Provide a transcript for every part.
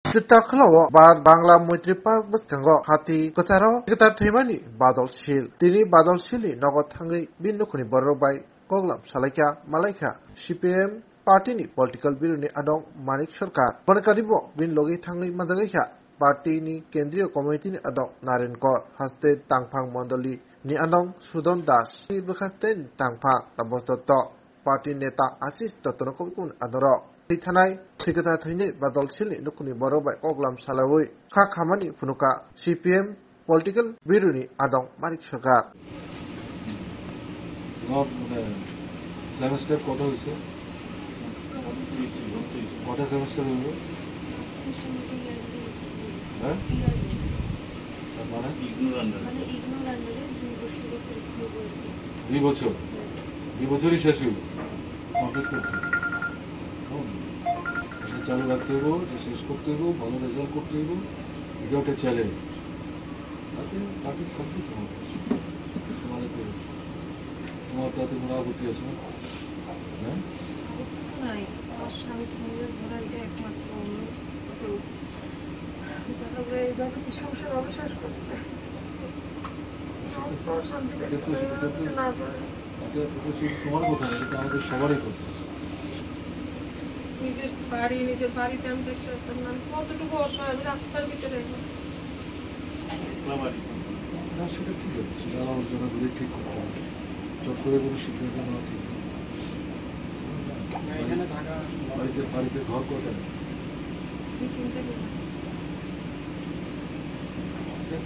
Sitakhalaw bar Bangla Muitri Park Baskango Hati Kotaro Kitar Thimani Badal Shil Tini Badal Shili Nogot Hangi Binukuni Borobai Koglam Salaika Malaika CPM Party ni Political Bureau ni Adong Manik Sarkar Bonakaribo Bin Logi Thangi Madagaika Party ni Kendriya Committee ni Adong Naren Kaur Haste Tangphang Mondoli ni Adong Sudon Das Ibukhaste Tangphang Tabostoto Party Neta Asis Totonokun Adoro Thanai Trikata Thini Badal Shili Nukuni Borobai Koglam Salawi Kha Khamani Funuka CPM Political Bureau ni Adong Manik Sarkar semester কত হয়েছে কটা semester হইল হ্যাঁ মানে 2 বছরই শেষ হইল complete করতে চালু রাখতে হইব শেষ করতে হইব ভালো রেজাল্ট করতে হইব এটা একটা চ্যালেঞ্জ তাতে কমপ্লিট হবে তোমার তাতে কোনো আপত্তি আছে না হ্যাঁ তোমার কথা না এটা আমাদের সবারই করতে নিজের বাড়িতে আমি দেখতে পারতাম না কতটুকু অসহায় আমি রাস্তার ভিতরে না সেটা ঠিক আছে সেটা আলোচনাগুলি ঠিক করতে হবে চট করে কোনো সিদ্ধান্ত নেওয়া ঠিক বাড়িতে ঘর করতে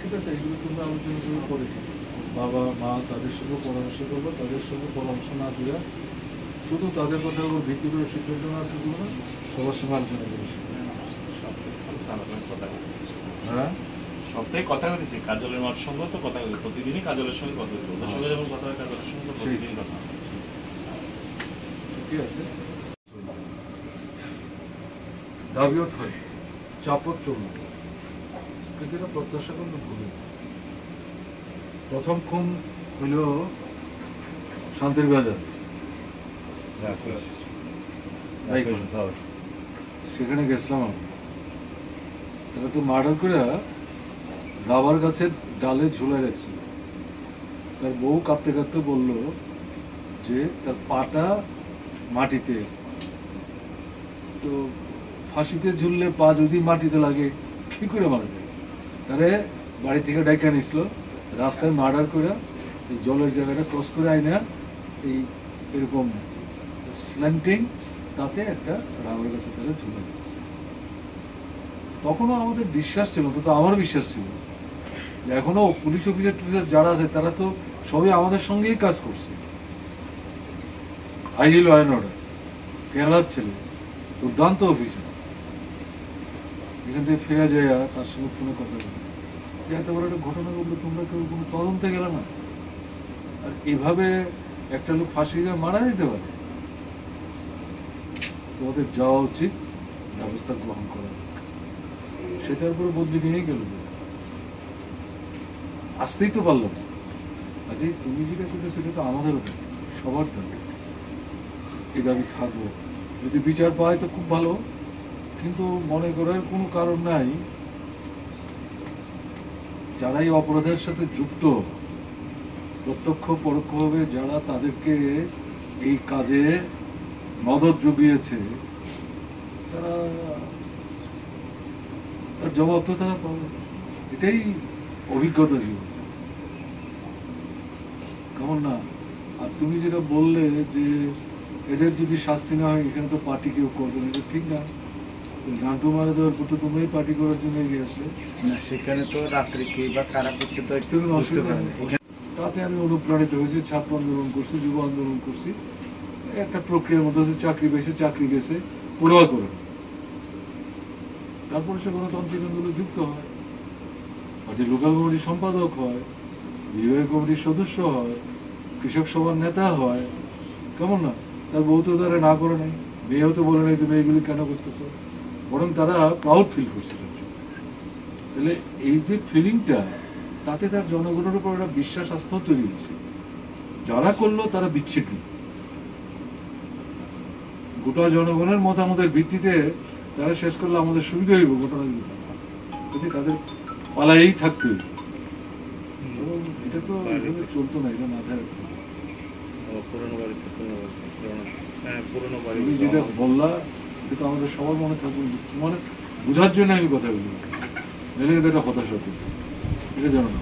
ঠিক আছে এগুলো তোমরা আলোচনা করে বাবা মা তাদের সঙ্গে পরামর্শ করবো তাদের সঙ্গে পরামর্শ না দিয়ে শুধু তাদের কথার উপর ভিত্তি করে সিদ্ধান্ত নেওয়া ঠিক না সবার সঙ্গে আলোচনা করে হ্যাঁ সপ্তাহে কথা বলতেছি কাজলের মার সঙ্গে তো কথা বলি প্রতিদিনই কাজলের সঙ্গে কথা বলি ওদের সঙ্গে যখন কথা হয় কাজলের সঙ্গে প্রতিদিন কথা ঠিক আছে দাবিও থাকে চাপও চলবে কিন্তু এটা প্রত্যাশা কিন্তু ভুলে প্রথম খুন হইল শান্তির বাজার সেখানে গেছিলাম আমি তারা তো মার্ডার করে রাবার গাছের ডালে ঝুলে রাখছিল তার বউ কাঁদতে কাঁদতে বলল যে তার পাটা মাটিতে তো ফাঁসিতে ঝুললে পা যদি মাটিতে লাগে কি করে মারা যায় তারে বাড়ি থেকে ডাইকা নিছিল রাস্তায় মার্ডার করে এই জলের জায়গাটা ক্রস করে আইনা এই এরকম স্ল্যান্টিং তাতে একটা রাবার গাছের তারা ঝুলে যাচ্ছে তখনও আমাদের বিশ্বাস ছিল তো আমার বিশ্বাস ছিল এখনো পুলিশ অফিসার যারা আছে তারা তো সবই আমাদের সঙ্গেই কাজ করছে আইজি ল অ্যান্ড অর্ডার কেরালার ছেলে দুর্দান্ত অফিসার এখান থেকে ফিরে যায় তার সঙ্গে ফোনে কথা বলে যে এত বড় একটা ঘটনা ঘটলো তোমরা কেউ কোনো তদন্তে গেলে না আর এভাবে একটা লোক ফাঁসি দিয়ে মারা যেতে পারে তোমাদের যাওয়া উচিত ব্যবস্থা গ্রহণ করা সেটার উপরে বদলি নিয়ে গেল আসতেই তো পারলাম আজ তুমি যেটা করতে সেটা তো আমাদেরও থাকে সবার থাকে এই দাবি থাকবো যদি বিচার পায় তো খুব ভালো কিন্তু মনে করার কোনো কারণ নাই যারা এই অপরাধের সাথে যুক্ত প্রত্যক্ষ পরোক্ষভাবে যারা তাদেরকে এই কাজে মদত জুগিয়েছে তারা তার জবাব তো তারা পাবে এটাই অভিজ্ঞতা জীবন কেমন না আর তুমি যেটা বললে যে এদের যদি শাস্তি না হয় এখানে তো পার্টি কেউ করবে না এটা ঠিক না ঘান্টু মারা দেওয়ার পর তো তোমরাই পার্টি করার জন্য এগিয়ে আসলে না সেখানে তো রাত্রে কে বা কারা করছে তো অসুবিধা নেই তাতে আমি অনুপ্রাণিত হয়েছি ছাত্র আন্দোলন করছি যুব আন্দোলন করছি একটা প্রক্রিয়ার মধ্যে চাকরি পেয়েছে চাকরি গেছে পড়ুয়া করে তারপরে সে গণতান্ত্রিক আন্দোলনে যুক্ত হয় পার্টির লোকাল কমিটির সম্পাদক হয় বিভাগীয় কমিটির সদস্য হয় কৃষক সভার নেতা হয় কেমন না তার বউ তো তারা না করে নাই মেয়েও তো বলে নাই তুমি এইগুলি কেন করতেছো বরং তারা প্রাউড ফিল করছিল তাহলে এই যে ফিলিংটা তাতে তার জনগণের উপর একটা বিশ্বাস আস্থাও তৈরি হয়েছে যারা করলো তারা বিচ্ছিন্ন গোটা জনগণের মতামতের ভিত্তিতে তারা শেষ করলে আমাদের সুবিধা হইব ঘটনা যদি তাদের পালাই থাকতে হইব। এবং এটা তো এভাবে চলতো না, এটা মাথায় রাখতে হবে। পুরনো বাড়িতে হ্যাঁ পুরনো বাড়ি তুমি যেটা বললা এটা তো আমাদের সবার মনে থাকবে, তোমার বোঝার জন্য আমি কথা বলি, নাহলে এটা হতাশা হতো, এটা জানো না।